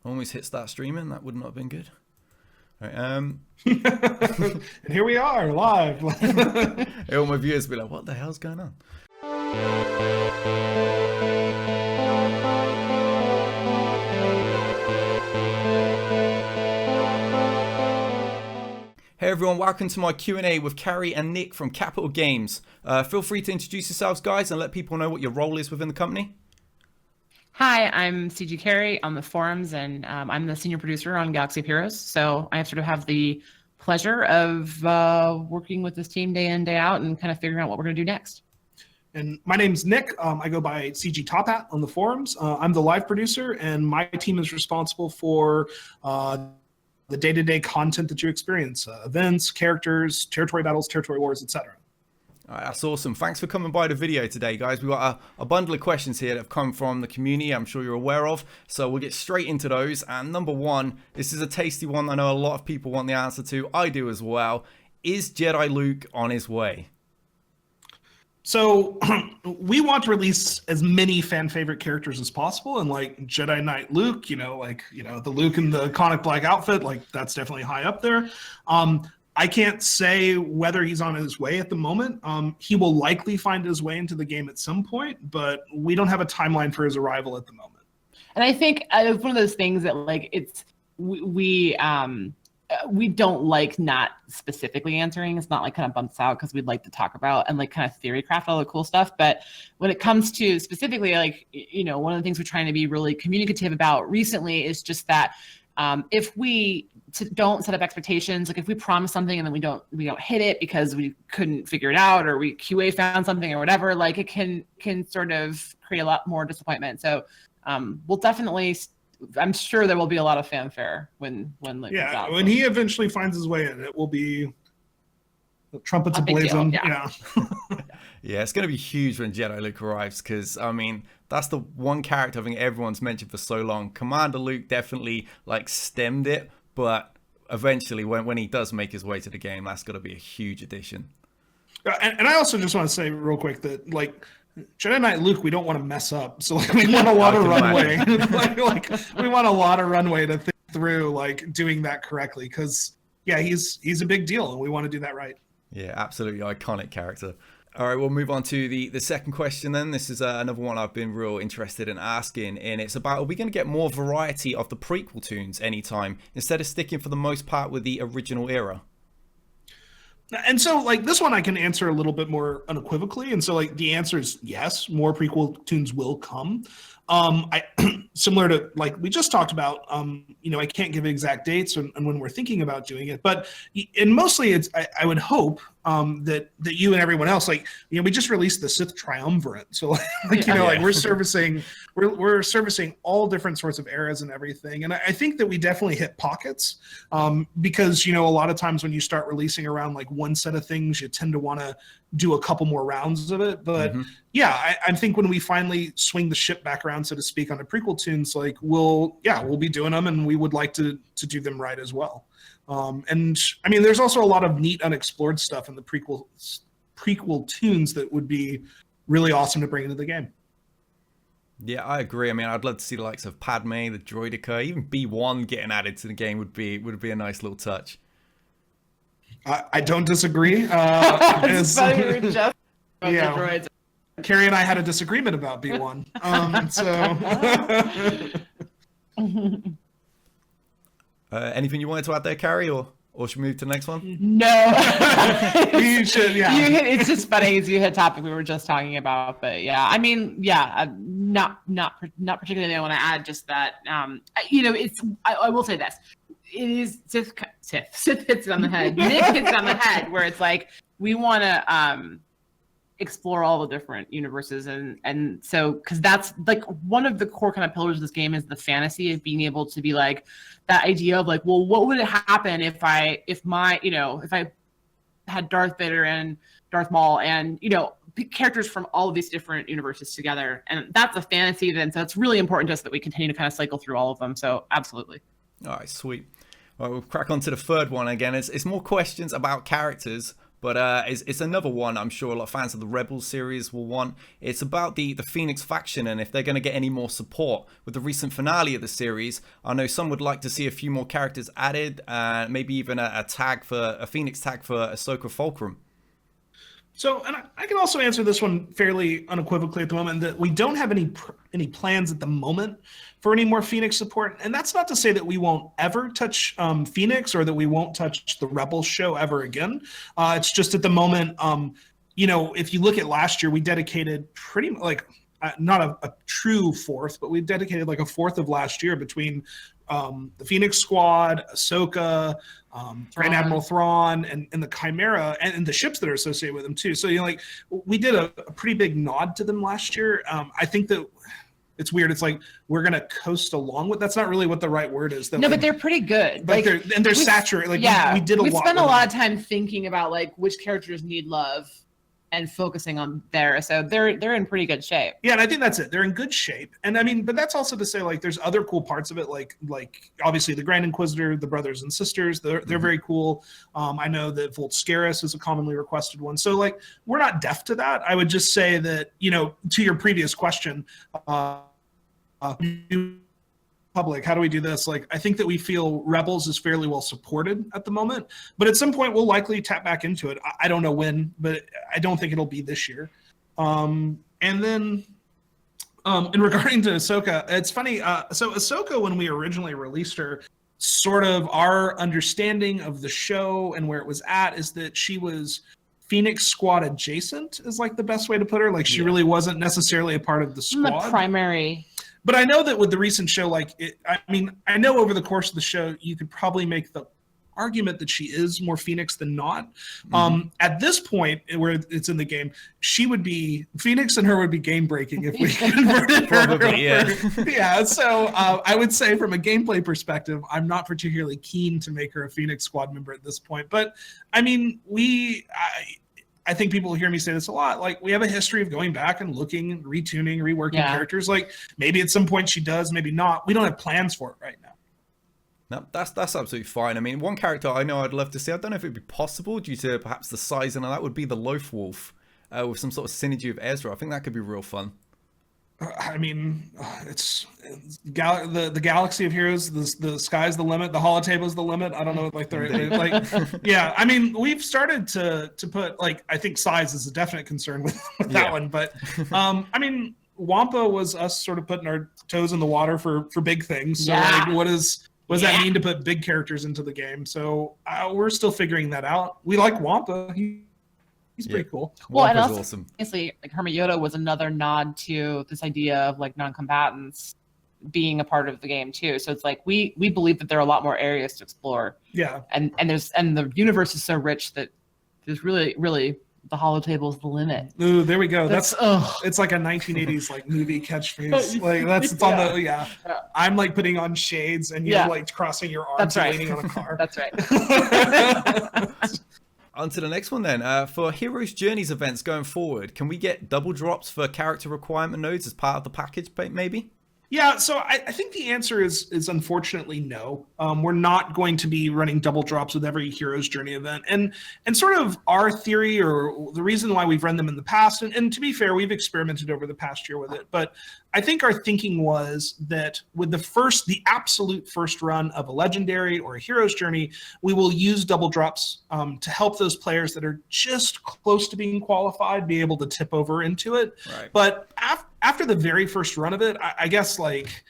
Almost hit start streaming. That would not have been good. All right, And here we are live. all my viewers be like, what the hell's going on? Hey everyone, welcome to my Q&A with Carrie and Nick from Capital Games. Feel free to introduce yourselves, guys, and let people know what your role is within the company. Hi, I'm CG Carrie on the forums, and I'm the senior producer on Galaxy of Heroes. So I sort of have the pleasure of working with this team day in, day out, and kind of figuring out what we're going to do next. And my name's Nick. I go by CG Tophat on the forums. I'm the live producer, and my team is responsible for the day-to-day content that you experience, events, characters, territory battles, territory wars, etc. All right, that's awesome. Thanks for coming by the video today, guys. We've got a bundle of questions here that have come from the community I'm sure you're aware of. So we'll get straight into those. And number one, this is a tasty one I know a lot of people want the answer to. I do as well. Is Jedi Luke on his way? So we want to release as many fan favorite characters as possible, and like Jedi Knight Luke, the Luke in the iconic black outfit, like that's definitely high up there. I can't say whether he's on his way at the moment. He will likely find his way into the game at some point, but we don't have a timeline for his arrival at the moment. And I think it's one of those things that we don't like not specifically answering. It's not like kind of bumps out because we'd like to talk about and like kind of theory craft all the cool stuff. But when it comes to specifically, one of the things we're trying to be really communicative about recently is just that if we don't set up expectations, like if we promise something and then we don't hit it because we couldn't figure it out or we QA found something or whatever, like it can sort of create a lot more disappointment. So we'll definitely. I'm sure there will be a lot of fanfare when Luke comes out. When he eventually finds his way in, it will be trumpets ablazing. Yeah, it's going to be huge when Jedi Luke arrives because, I mean, that's the one character I think everyone's mentioned for so long. Commander Luke definitely stemmed it, but eventually when he does make his way to the game, that's going to be a huge addition. And I also just want to say real quick that Jedi Knight Luke, we don't want to mess up. So we want a lot of runway. We want a lot of runway to think through doing that correctly because he's a big deal and we want to do that right. Yeah, absolutely iconic character. All right, we'll move on to the second question then. This is another one I've been real interested in asking, and it's about, are we going to get more variety of the prequel tunes anytime instead of sticking for the most part with the original era? And so this one I can answer a little bit more unequivocally. And so the answer is yes, more prequel tunes will come. Similar to we just talked about, I can't give exact dates and when we're thinking about doing it, but mostly it's, I would hope that you and everyone else, we just released the Sith Triumvirate. So we're servicing all different sorts of eras and everything. And I think that we definitely hit pockets because, a lot of times when you start releasing around one set of things, you tend to want to do a couple more rounds of it. But I think when we finally swing the ship back around, so to speak, on the prequel tunes, we'll be doing them and we would like to do them right as well. And I mean, there's also a lot of neat unexplored stuff in the prequel tunes that would be really awesome to bring into the game. Yeah, I agree. I mean, I'd love to see the likes of Padme, the Droideka, even B1 getting added to the game would be a nice little touch. I don't disagree. It's funny, we were just about the droids. Carrie and I had a disagreement about B1. Anything you wanted to add there, Carrie, or should we move to the next one? No. You should, yeah. It's just funny as you hit topic we were just talking about, but I mean, not particularly. I want to add just that, I will say this. It is Sith hits it on the head. Nick hits it on the head, where it's we want to explore all the different universes, and so because that's one of the core kind of pillars of this game is the fantasy of being able to be that idea of well, what would happen if I had Darth Vader and Darth Maul and characters from all of these different universes together, and that's a fantasy then. So it's really important to us that we continue to kind of cycle through all of them. So absolutely. All right, sweet. All right, we'll crack on to the third one again. It's more questions about characters, but it's another one I'm sure a lot of fans of the Rebels series will want. It's about the Phoenix faction and if they're going to get any more support. With the recent finale of the series, I know some would like to see a few more characters added, maybe even a Phoenix tag for Ahsoka Fulcrum. So, and I can also answer this one fairly unequivocally at the moment, that we don't have any plans at the moment for any more Phoenix support. And that's not to say that we won't ever touch Phoenix or that we won't touch the Rebels show ever again. It's just at the moment, you know, if you look at last year, we dedicated pretty like not a true fourth, but we dedicated like a fourth of last year between the Phoenix Squad, Ahsoka, Grand Admiral Thrawn, and the Chimera, and the ships that are associated with them too. So, you know, like we did a pretty big nod to them last year. I think that it's weird. It's like we're gonna coast along with. That's not really what the right word is. Though. No, but they're pretty good. But like, they're saturated. Like yeah, we did a lot. We spent a lot of time thinking about like which characters need love and focusing on there. So they're in pretty good shape. Yeah, and I think that's it. They're in good shape. And I mean, but that's also to say like there's other cool parts of it, like obviously the Grand Inquisitor, the brothers and sisters, they're very cool. I know that Volt Scarus is a commonly requested one. So like we're not deaf to that. I would just say that, you know, to your previous question, public, how do we do this? Like, I think that we feel Rebels is fairly well supported at the moment, but at some point we'll likely tap back into it. I don't know when, but I don't think it'll be this year. And then in regarding to Ahsoka, it's funny. So Ahsoka, when we originally released her, sort of our understanding of the show and where it was at is that she was Phoenix Squad adjacent is like the best way to put her. Like she really wasn't necessarily a part of the squad. The primary. But I know that with the recent show, like, I mean, I know over the course of the show, you could probably make the argument that she is more Phoenix than not. At this point, where it's in the game, she would be, Phoenix and her would be game breaking if we converted her. Probably, yeah. Yeah, so I would say from a gameplay perspective, I'm not particularly keen to make her a Phoenix Squad member at this point. But, I mean, I think people hear me say this a lot. Like, we have a history of going back and looking and retuning, reworking characters. Like, maybe at some point she does, maybe not. We don't have plans for it right now. No, that's absolutely fine. I mean, one character I know I'd love to see, I don't know if it'd be possible due to perhaps the size and all that, would be the Loth-Wolf with some sort of synergy with Ezra. I think that could be real fun. I mean, it's the galaxy of heroes. The sky's the limit. The holotable the limit. I don't know, like like yeah. I mean, we've started to put like I think size is a definite concern with that one, but I mean, Wampa was us sort of putting our toes in the water for big things. So like, what does that mean to put big characters into the game? So we're still figuring that out. We like Wampa. He's pretty cool. Well, and also, awesome. Obviously, like Hermit Yoda was another nod to this idea of like non-combatants being a part of the game too. So it's like we believe that there are a lot more areas to explore. Yeah. And the universe is so rich that there's really the holotable is the limit. Ooh, there we go. It's like a 1980s like movie catchphrase. Like it's on the I'm like putting on shades and you're like crossing your arms and leaning on a car. That's right. On to the next one then. For Heroes Journeys events going forward, can we get double drops for character requirement nodes as part of the package, maybe? Yeah, so I think the answer is unfortunately no. We're not going to be running double drops with every Hero's Journey event. And sort of our theory or the reason why we've run them in the past, and to be fair, we've experimented over the past year with it, but I think our thinking was that with the absolute first run of a Legendary or a Hero's Journey, we will use double drops to help those players that are just close to being qualified be able to tip over into it. Right. But after the very first run of it, I guess like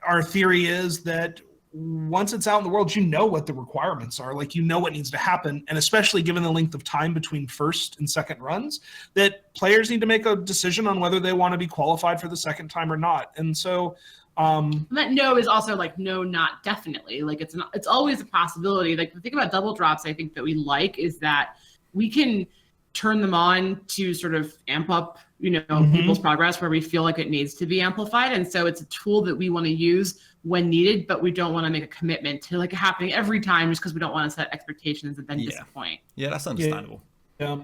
our theory is that once it's out in the world, you know what the requirements are. Like, you know what needs to happen. And especially given the length of time between first and second runs, that players need to make a decision on whether they want to be qualified for the second time or not. And so that no is also like no, not definitely. Like it's always a possibility. Like the thing about double drops I think that we like is that we can turn them on to sort of amp up, people's progress where we feel like it needs to be amplified. And so it's a tool that we want to use when needed, but we don't want to make a commitment to like happening every time just because we don't want to set expectations and then disappoint. Yeah, that's understandable. Yeah.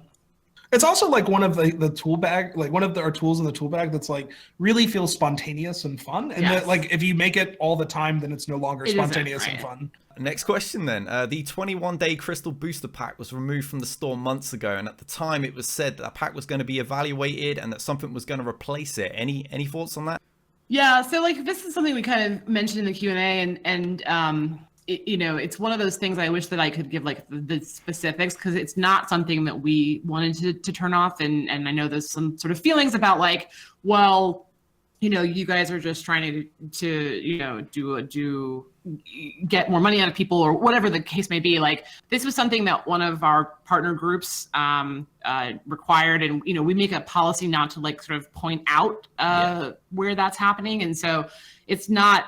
It's also like one of the tool bag, like one of our tools in the tool bag that's like really feels spontaneous and fun. And that like if you make it all the time, then it's no longer spontaneous and fun. Next question then. The 21-day Crystal Booster Pack was removed from the store months ago, and at the time it was said that pack was going to be evaluated and that something was going to replace it. Any thoughts on that? Yeah, so like this is something we kind of mentioned in the Q&A, and you know, it's one of those things I wish that I could give like the specifics, because it's not something that we wanted to turn off. And I know there's some sort of feelings about like, well, you know, you guys are just trying to you know, get more money out of people or whatever the case may be. Like this was something that one of our partner groups required, and you know, we make a policy not to like sort of point out where that's happening, and so it's not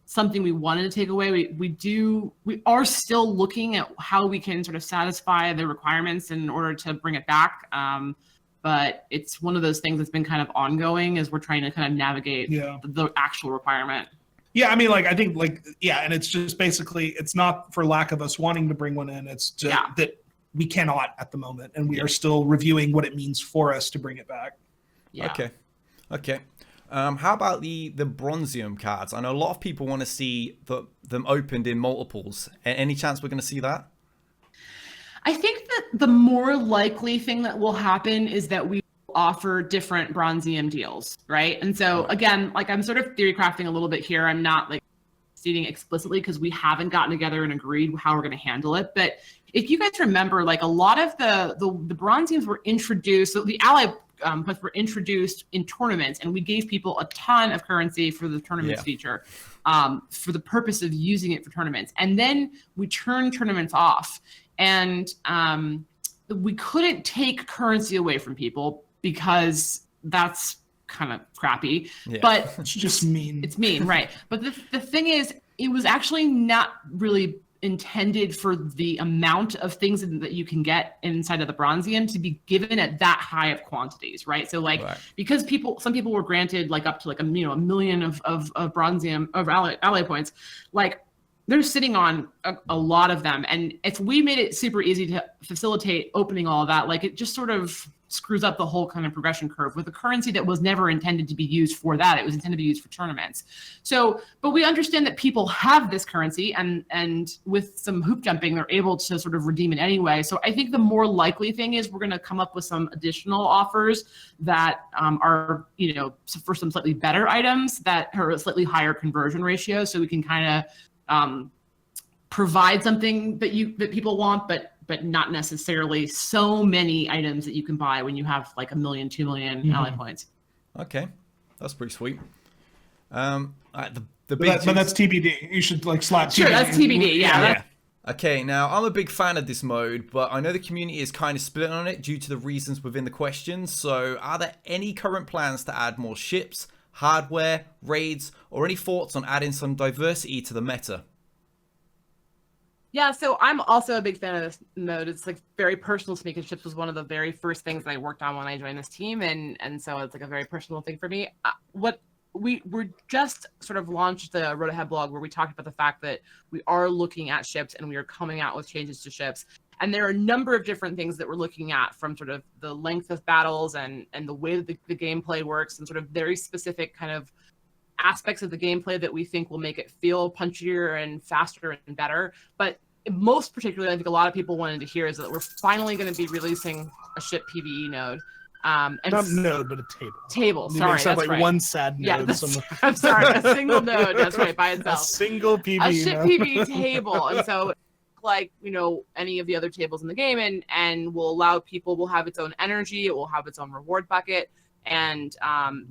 something we wanted to take away. We are still looking at how we can sort of satisfy the requirements in order to bring it back. But it's one of those things that's been kind of ongoing as we're trying to kind of navigate the actual requirement. Yeah, I mean, like, I think, like, yeah, and it's just basically, it's not for lack of us wanting to bring one in. It's just that we cannot at the moment, and we are still reviewing what it means for us to bring it back. Yeah. Okay. How about the Bronzium cards? I know a lot of people want to see them opened in multiples. Any chance we're going to see that? I think that the more likely thing that will happen is that we offer different Bronzium deals, right? And so again, like I'm sort of theory crafting a little bit here. I'm not like stating explicitly because we haven't gotten together and agreed how we're going to handle it. But if you guys remember, like a lot of the Bronziums were introduced, so the ally points were introduced in tournaments, and we gave people a ton of currency for the tournaments feature for the purpose of using it for tournaments. And then we turned tournaments off, and we couldn't take currency away from people because that's kind of crappy. But it's just mean. It's mean, right? But the thing is, it was actually not really intended for the amount of things that you can get inside of the Bronzium to be given at that high of quantities, right? So like because some people were granted like up to like a million of Bronzium of ally points, like they're sitting on a lot of them. And if we made it super easy to facilitate opening all of that, like it just sort of screws up the whole kind of progression curve with a currency that was never intended to be used for that. It was intended to be used for tournaments. So, but we understand that people have this currency, and with some hoop jumping, they're able to sort of redeem it anyway. So I think the more likely thing is we're going to come up with some additional offers that are, you know, for some slightly better items that are a slightly higher conversion ratio. So we can kind of provide something that people want, but not necessarily so many items that you can buy when you have like 1 million, 2 million ally points. Okay, that's pretty sweet. The but that's TBD. You should like slap. Sure, that's TBD. Yeah. Okay, now I'm a big fan of this mode, but I know the community is kind of split on it due to the reasons within the questions. So, are there any current plans to add more ships, hardware, raids, or any thoughts on adding some diversity to the meta? Yeah, so I'm also a big fan of this mode. It's like very personal to me because ships was one of the very first things that I worked on when I joined this team, and so it's like a very personal thing for me. What we just sort of launched the Road Ahead blog where we talked about the fact that we are looking at ships and we are coming out with changes to ships. And there are a number of different things that we're looking at, from sort of the length of battles and the way that the gameplay works, and sort of very specific kind of aspects of the gameplay that we think will make it feel punchier and faster and better. But most particularly, I think a lot of people wanted to hear is that we're finally going to be releasing a ship PvE node. And not node, but a table. Table, sorry, that's like right. One sad node. Yeah, I'm sorry, a single node, that's right, by itself. A single PvE A ship PvE table. And so, like, you know, any of the other tables in the game, and will allow people, will have its own energy, it will have its own reward bucket, and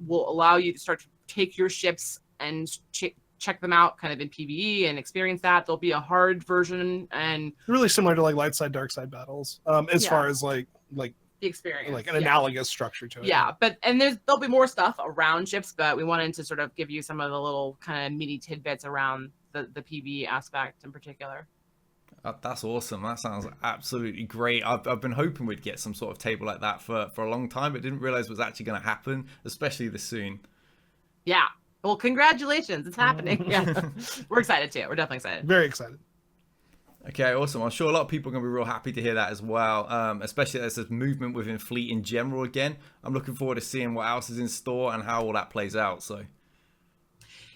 will allow you to start to take your ships and check them out kind of in PvE and experience that. There'll be a hard version, and really similar to like light side, dark side battles, as far as like the experience, like an analogous structure to it. Yeah, but there'll be more stuff around ships, but we wanted to sort of give you some of the little kind of meaty tidbits around the PvE aspect in particular. That's awesome. That sounds absolutely great. I've been hoping we'd get some sort of table like that for a long time, but didn't realize it was actually going to happen, especially this soon. Yeah. Well, congratulations. It's happening. Yeah. We're excited too. We're definitely excited. Very excited. Okay, awesome. I'm sure a lot of people are going to be real happy to hear that as well, especially as there's movement within Fleet in general again. I'm looking forward to seeing what else is in store and how all that plays out. So,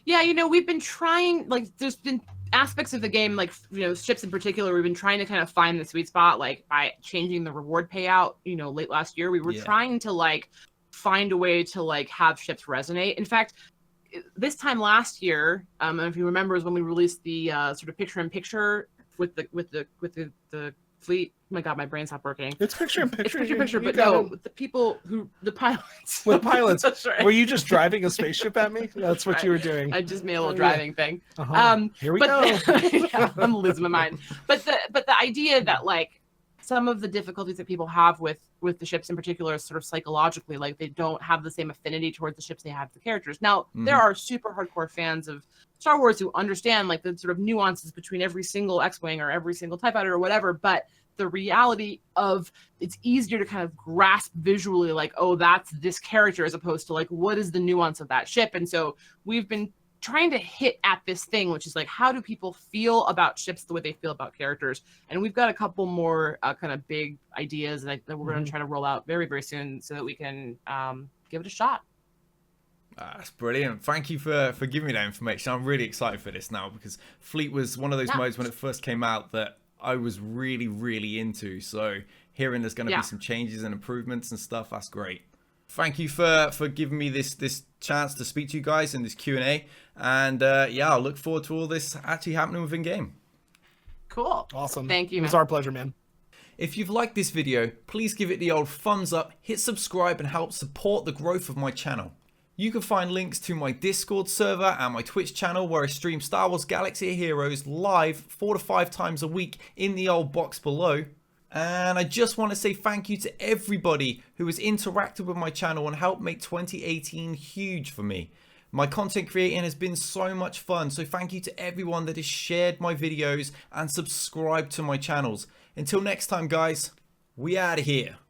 yeah, you know, we've been trying, like, there's been aspects of the game, like, you know, ships in particular, we've been trying to kind of find the sweet spot, like, by changing the reward payout, you know, late last year. We were trying to, like, find a way to, like, have ships resonate. In fact, this time last year, if you remember, is when we released the sort of picture-in-picture with the fleet. Oh my god, my brain stopped working. It's picture-in-picture. It's picture-in-picture, but no, the people who, the pilots. The pilots. That's right. Were you just driving a spaceship at me? That's what you were doing. I just made a little driving thing. Here we go. Yeah, I'm losing my mind. But the idea that, like, some of the difficulties that people have with the ships in particular is sort of psychologically, like, they don't have the same affinity towards the ships they have the characters. Now, there are super hardcore fans of Star Wars who understand, like, the sort of nuances between every single X-Wing or every single TIE fighter or whatever, but the reality of it's easier to kind of grasp visually, like, oh, that's this character, as opposed to, like, what is the nuance of that ship? And so we've been trying to hit at this thing, which is like, how do people feel about ships the way they feel about characters? And we've got a couple more kind of big ideas that we're going to try to roll out very, very soon so that we can give it a shot. That's brilliant. Thank you for giving me that information. I'm really excited for this now, because Fleet was one of those modes when it first came out that I was really, really into. So hearing there's going to be some changes and improvements and stuff, that's great. Thank you for giving me this chance to speak to you guys in this Q&A. And yeah, I'll look forward to all this actually happening within game. Cool. Awesome. Thank you, man. It was our pleasure, man. If you've liked this video, please give it the old thumbs up, hit subscribe, and help support the growth of my channel. You can find links to my Discord server and my Twitch channel, where I stream Star Wars Galaxy of Heroes live 4 to 5 times a week, in the old box below. And I just want to say thank you to everybody who has interacted with my channel and helped make 2018 huge for me. My content creating has been so much fun, so thank you to everyone that has shared my videos and subscribed to my channels. Until next time, guys, we out of here.